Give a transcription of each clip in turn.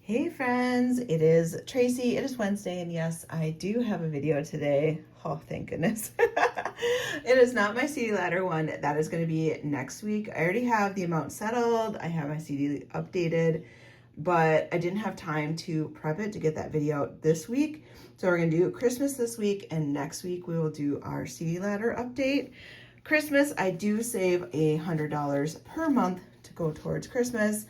Hey friends, it is Tracy. It is Wednesday, and yes, I do have a video today. Oh, thank goodness. It is not my CD ladder one. That is going to be next week. I already have the amount settled. I have my CD updated, but I didn't have time to prep it to get that video out this week. So we're going to do Christmas this week, and next week we will do our CD ladder update. Christmas, I do save $100 per month to go towards Christmas.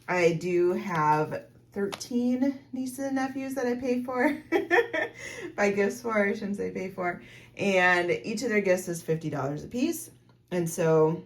I do have 13 nieces and nephews that I pay for, buy gifts for, I shouldn't say pay for, and each of their gifts is $50 a piece. And so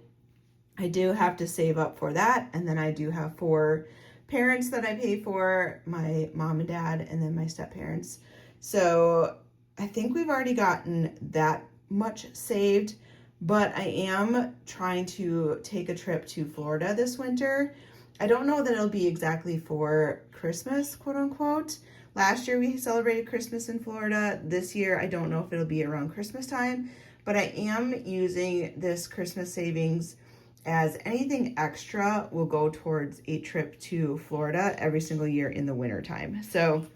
I do have to save up for that. And then I do have 4 parents that I pay for, my mom and dad, and then my step parents. So I think we've already gotten that much saved, but I am trying to take a trip to Florida this winter. I don't know that it'll be exactly for Christmas, quote unquote. Last year we celebrated Christmas in Florida. This year, I don't know if it'll be around Christmas time, but I am using this Christmas savings as anything extra will go towards a trip to Florida every single year in the winter time. So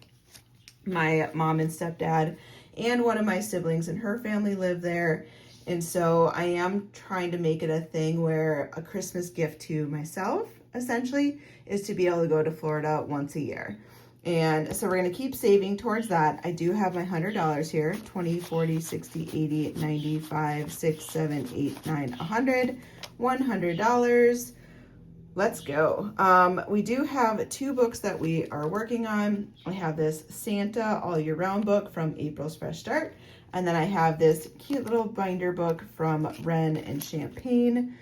my mom and stepdad and one of my siblings and her family live there. And so I am trying to make it a thing where a Christmas gift to myself essentially is to be able to go to Florida once a year. And so we're going to keep saving towards that. I do have my $100 here: 20, 40, 60, 80, 95, 6, 7, 8, 9, 100, $100. Let's go. We do have 2 books that we are working on. I have this Santa All Year Round book from April's Fresh Start. And then I have this cute little binder book from Ren and Champagne.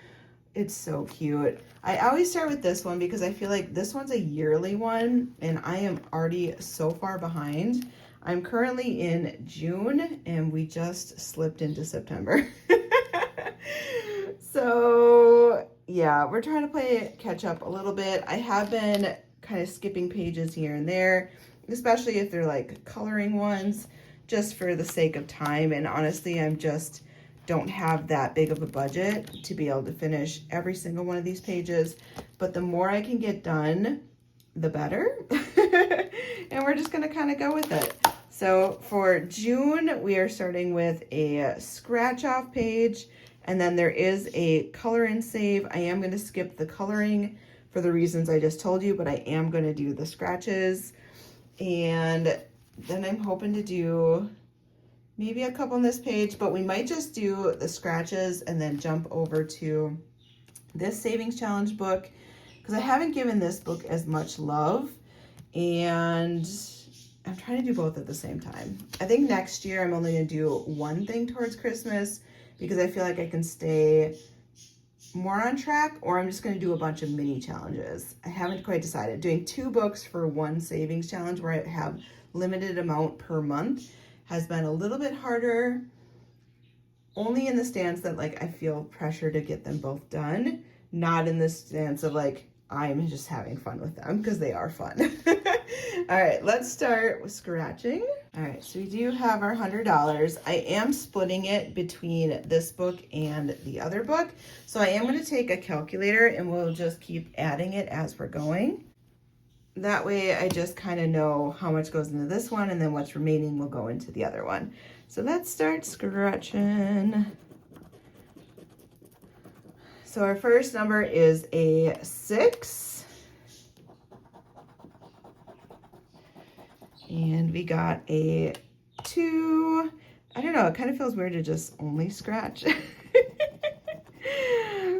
It's so cute. I always start with this one because I feel like this one's a yearly one and I am already so far behind. I'm currently in June and we just slipped into September. So yeah, we're trying to play catch up a little bit. I have been kind of skipping pages here and there, especially if they're like coloring ones, just for the sake of time. And honestly, I'm just don't have that big of a budget to be able to finish every single one of these pages. But the more I can get done, the better. And we're just gonna kind of go with it. So for June, we are starting with a scratch off page, and then there is a color and save. I am gonna skip the coloring for the reasons I just told you, but I am gonna do the scratches. And then I'm hoping to do maybe a couple on this page, but we might just do the scratches and then jump over to this savings challenge book because I haven't given this book as much love, and I'm trying to do both at the same time. I think next year I'm only going to do one thing towards Christmas because I feel like I can stay more on track, or I'm just going to do a bunch of mini challenges. I haven't quite decided. Doing 2 books for one savings challenge where I have limited amount per month has been a little bit harder, only in the stance that like I feel pressure to get them both done, not in the stance of like I'm just having fun with them, because they are fun. All right, let's start with scratching. All right, so we do have our $100. I am splitting it between this book and the other book. So I am going to take a calculator and we'll just keep adding it as we're going. That way I just kind of know how much goes into this one, and then what's remaining will go into the other one. So let's start scratching. So our first number is a 6. And we got a 2. I don't know, it kind of feels weird to just only scratch.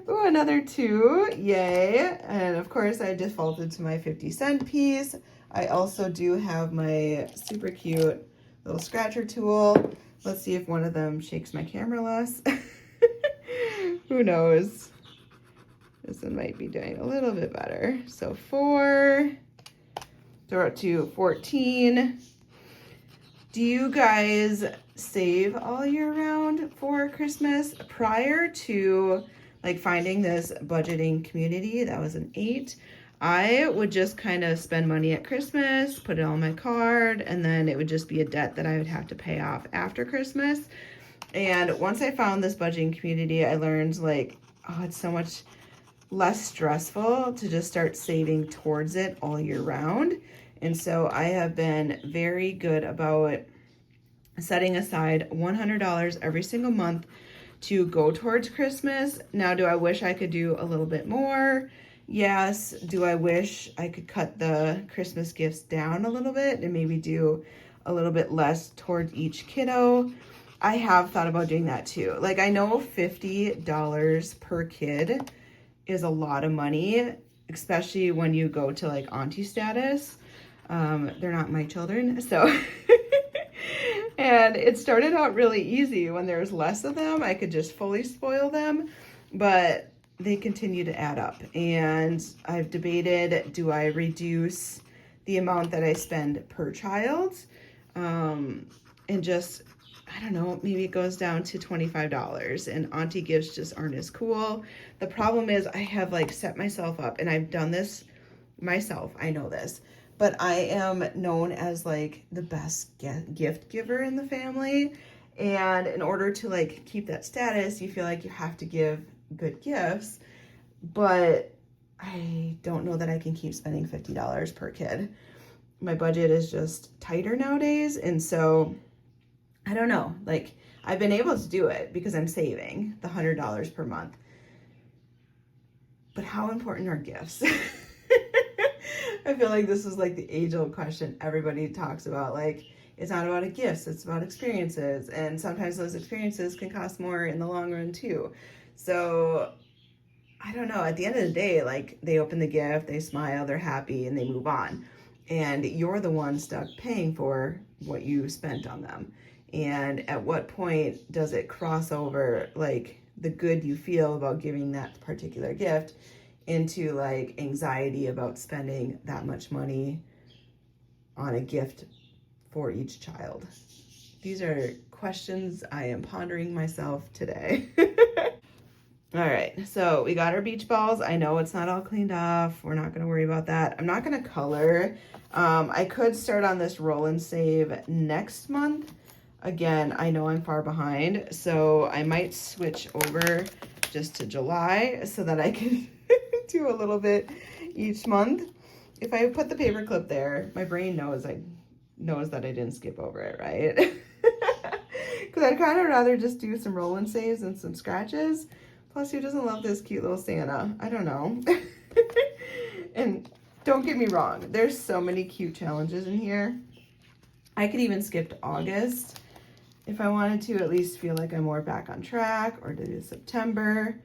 Ooh, another 2, yay. And of course I defaulted to my 50-cent piece. I also do have my super cute little scratcher tool. Let's see if one of them shakes my camera less. Who knows? This one might be doing a little bit better. So 4, throw it to 14. Do you guys save all year round for Christmas? Prior to like finding this budgeting community, that was an 8. I would just kind of spend money at Christmas, put it on my card, and then it would just be a debt that I would have to pay off after Christmas. And once I found this budgeting community, I learned like, oh, it's so much less stressful to just start saving towards it all year round. And so I have been very good about setting aside $100 every single month to go towards Christmas. Now, do I wish I could do a little bit more? Yes. Do I wish I could cut the Christmas gifts down a little bit and maybe do a little bit less towards each kiddo? I have thought about doing that too. Like, I know $50 per kid is a lot of money, especially when you go to like auntie status. They're not my children, so. And it started out really easy. When there was less of them, I could just fully spoil them, but they continue to add up. And I've debated, do I reduce the amount that I spend per child? And just, I don't know, maybe it goes down to $25, and auntie gifts just aren't as cool. The problem is I have like set myself up, and I've done this myself, I know this, but I am known as like the best gift giver in the family. And in order to like keep that status, you feel like you have to give good gifts, but I don't know that I can keep spending $50 per kid. My budget is just tighter nowadays. And so I don't know, like I've been able to do it because I'm saving the $100 per month. But how important are gifts? I feel like this is like the age-old question everybody talks about. Like, it's not about gifts, it's about experiences. And sometimes those experiences can cost more in the long run too. So I don't know, at the end of the day, like they open the gift, they smile, they're happy, and they move on. And you're the one stuck paying for what you spent on them. And at what point does it cross over like the good you feel about giving that particular gift into like anxiety about spending that much money on a gift for each child? These are questions I am pondering myself today. All right, so we got our beach balls. I know it's not all cleaned off. We're not gonna worry about that. I'm not gonna color. I could start on this roll and save next month. Again, I know I'm far behind, so I might switch over just to July so that I can do a little bit each month. If I put the paper clip there, my brain knows that I didn't skip over it, right? Because I'd kind of rather just do some roll and saves and some scratches. Plus, who doesn't love this cute little Santa? I don't know. And don't get me wrong, there's so many cute challenges in here. I could even skip to August if I wanted to at least feel like I'm more back on track, or do September.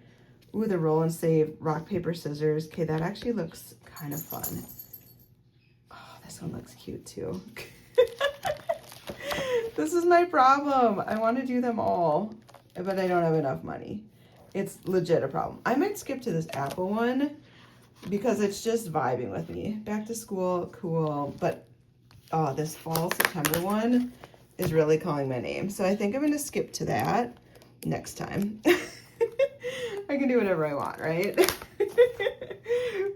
Ooh, the roll and save rock, paper, scissors. Okay, that actually looks kind of fun. Oh, this one looks cute too. This is my problem. I want to do them all, but I don't have enough money. It's legit a problem. I might skip to this apple one because it's just vibing with me. Back to school, cool. But this fall September one is really calling my name. So I think I'm going to skip to that next time. I can do whatever I want, right?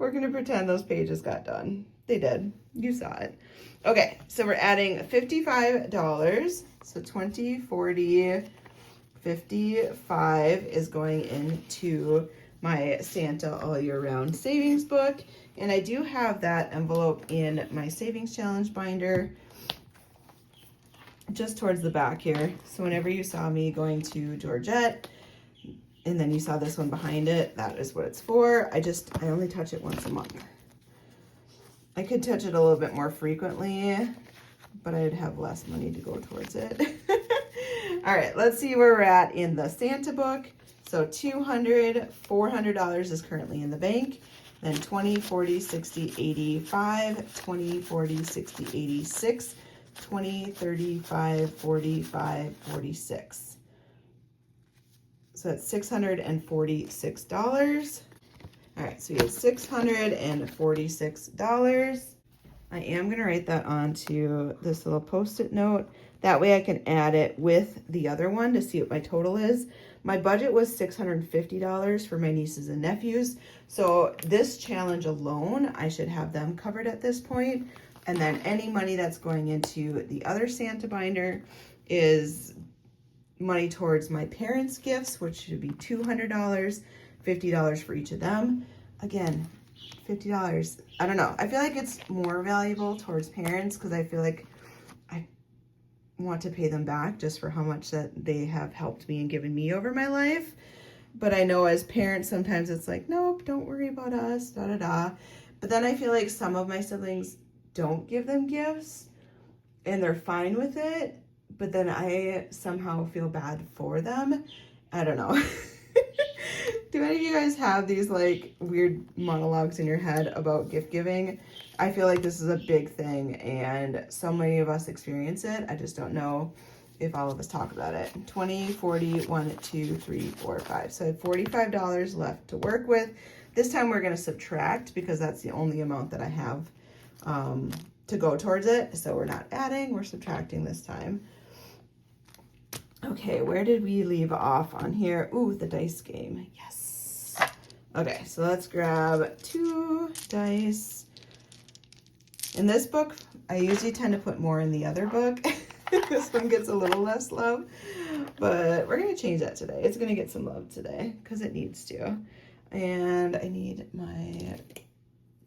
We're going to pretend those pages got done. They did. You saw it. Okay, so we're adding $55. So 20, 40, 55 is going into my Santa all year round savings book. And I do have that envelope in my savings challenge binder just towards the back here. So whenever you saw me going to Georgette, and then you saw this one behind it, that is what it's for. I only touch it once a month. I could touch it a little bit more frequently, but I'd have less money to go towards it. All right, let's see where we're at in the Santa book. So $200, $400 is currently in the bank. Then 20, 40, 60, 85, 20, 40, 60, 86, 20, 35, 45, 46. So that's $646. All right, so we have $646. I am going to write that onto this little Post-it note. That way I can add it with the other one to see what my total is. My budget was $650 for my nieces and nephews. So this challenge alone, I should have them covered at this point. And then any money that's going into the other Santa binder is money towards my parents' gifts, which should be $200, $50 for each of them. Again, $50. I don't know. I feel like it's more valuable towards parents because I feel like I want to pay them back just for how much that they have helped me and given me over my life. But I know as parents, sometimes it's like, nope, don't worry about us, da da da. But then I feel like some of my siblings don't give them gifts and they're fine with it. But then I somehow feel bad for them. I don't know. Do any of you guys have these like weird monologues in your head about gift giving? I feel like this is a big thing and so many of us experience it. I just don't know if all of us talk about it. 20, 40, 1, 2, 3, 4, 5. So I have $45 left to work with. This time we're gonna subtract because that's the only amount that I have to go towards it. So we're not adding, we're subtracting this time. Okay, where did we leave off on here? Ooh, the dice game, yes. Okay, so let's grab 2 dice. In this book, I usually tend to put more in the other book. This one gets a little less love, but we're gonna change that today. It's gonna get some love today because it needs to. And I need my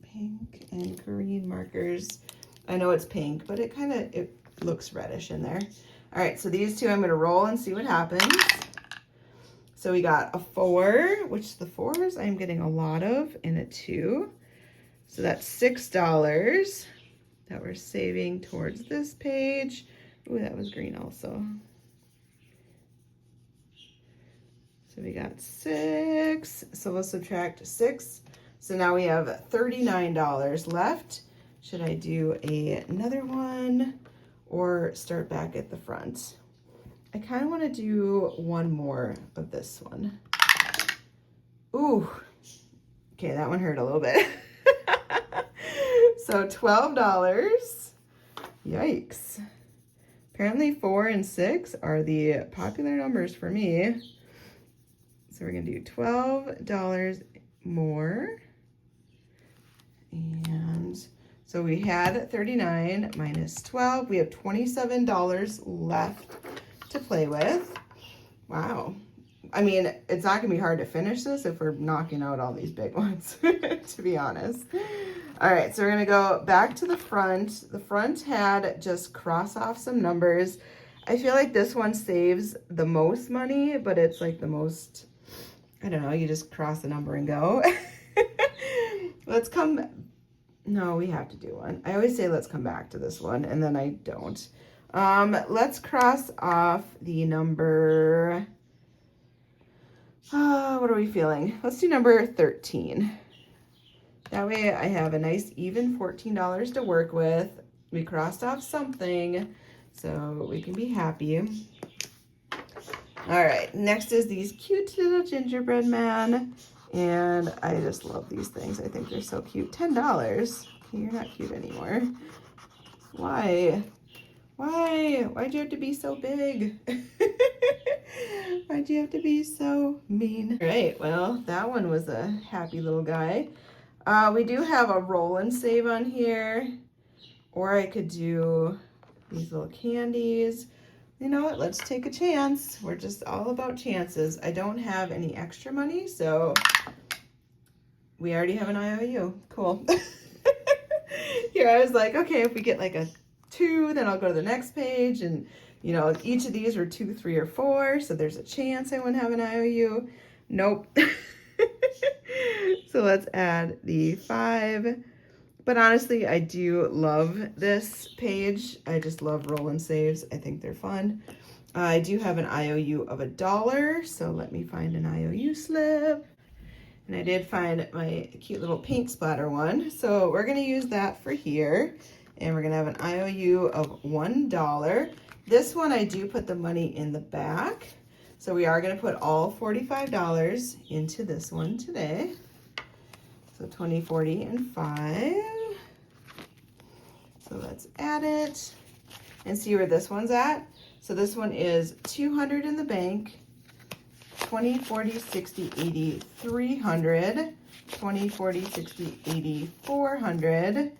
pink and green markers. I know it's pink, but it looks reddish in there. All right, so these two I'm gonna roll and see what happens. So we got a 4, which the 4s I'm getting a lot of, and a 2. So that's $6 that we're saving towards this page. Ooh, that was green also. So we got 6. So we'll subtract 6. So now we have $39 left. Should I do another one or start back at the front? I kind of want to do one more of this one. Ooh. Okay, that one hurt a little bit. So $12. Yikes. Apparently 4 and 6 are the popular numbers for me. So we're gonna do $12 more. And so we had 39 minus 12. We have $27 left to play with. Wow. I mean, it's not gonna be hard to finish this if we're knocking out all these big ones, to be honest. All right, so we're gonna go back to the front. The front had just cross off some numbers. I feel like this one saves the most money, but it's like the most, I don't know, you just cross the number and go. Let's come, no, we have to do one. I always say let's come back to this one, and then I don't. Let's cross off the number, what are we feeling? Let's do number 13. That way I have a nice even $14 to work with. We crossed off something, so we can be happy. All right, next is these cute little gingerbread man. And I just love these things. I think they're so cute. $10. Okay, you're not cute anymore. Why? Why? Why'd you have to be so big? Why'd you have to be so mean? All right, well, that one was a happy little guy. We do have a roll and save on here. Or I could do these little candies. You know what? Let's take a chance. We're just all about chances. I don't have any extra money, so we already have an IOU. Cool. Here I was like, okay, if we get like a 2, then I'll go to the next page. And, you know, each of these are 2, 3, or 4, so there's a chance I wouldn't have an IOU. Nope. So let's add the 5. But honestly, I do love this page. I just love roll and saves. I think they're fun. I do have an IOU of $1, so let me find an IOU slip. And I did find my cute little pink splatter one. So we're gonna use that for here. And we're gonna have an IOU of $1. This one, I do put the money in the back. So we are gonna put all $45 into this one today. So 20, 40, and 5. So let's add it and see where this one's at. So this one is 200 in the bank, 20, 40, 60, 80, 300, 20, 40, 60, 80, 400,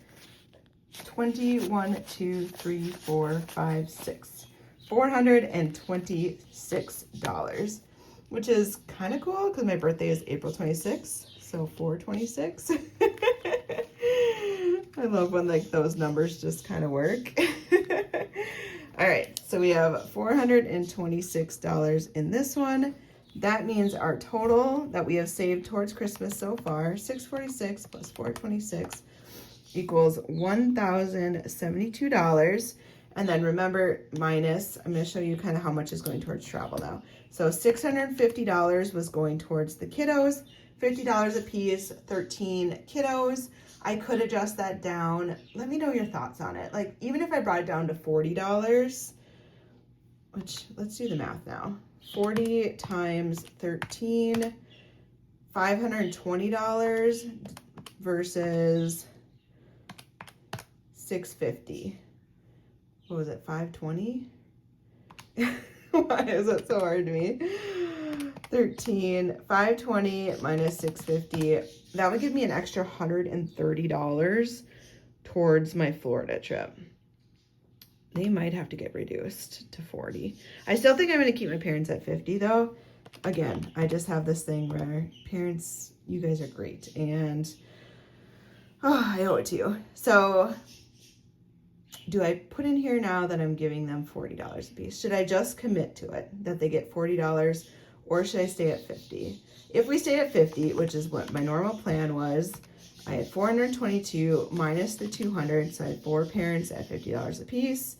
21, 2, 3, 4, 5, 6. $426, which is kind of cool because my birthday is April 26th. So 426. I love when like those numbers just kind of work. All right, so we have $426 in this one. That means our total that we have saved towards Christmas so far, $646 plus $426 equals $1,072. And then remember, minus, I'm going to show you kind of how much is going towards travel now. So $650 was going towards the kiddos, $50 a piece, 13 kiddos. I could adjust that down. Let me know your thoughts on it. Like, even if I brought it down to $40, which, let's do the math now. 40 times 13, $520 versus $650. What was it, 520? Why is that so hard to me? 520 minus 650. That would give me an extra $130 towards my Florida trip. They might have to get reduced to 40. I still think I'm going to keep my parents at 50 though. Again, I just have this thing where parents, you guys are great. And I owe it to you. So do I put in here now that I'm giving them $40 a piece? Should I just commit to it, that they get $40, or should I stay at 50? If we stay at 50, which is what my normal plan was, I had 422 minus the 200, so I had 4 parents at $50 a piece.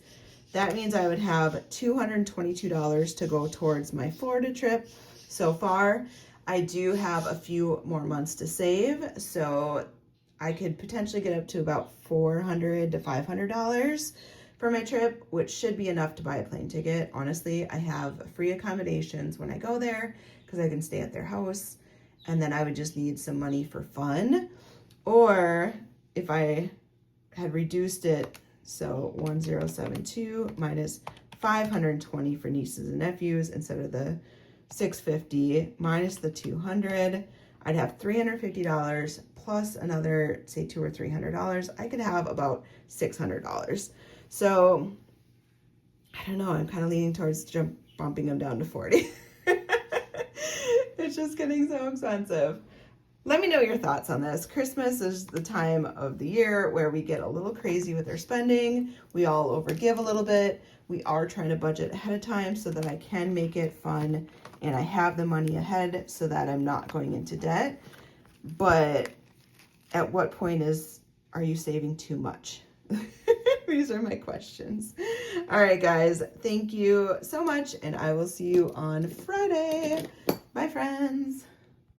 That means I would have $222 to go towards my Florida trip so far. I do have a few more months to save, so I could potentially get up to about $400 to $500 for my trip, which should be enough to buy a plane ticket. Honestly, I have free accommodations when I go there because I can stay at their house, and then I would just need some money for fun. Or if I had reduced it, so 1072 minus 520 for nieces and nephews instead of the 650 minus the 200, I'd have $350 plus another, say $200 or $300. I could have about $600. So I don't know, I'm kind of leaning towards bumping them down to 40. It's just getting so expensive. Let me know your thoughts on this. Christmas is the time of the year where we get a little crazy with our spending. We all overgive a little bit. We are trying to budget ahead of time so that I can make it fun and I have the money ahead so that I'm not going into debt. But at what point are you saving too much? These are my questions. All right, guys, thank you so much, and I will see you on Friday. Bye, friends.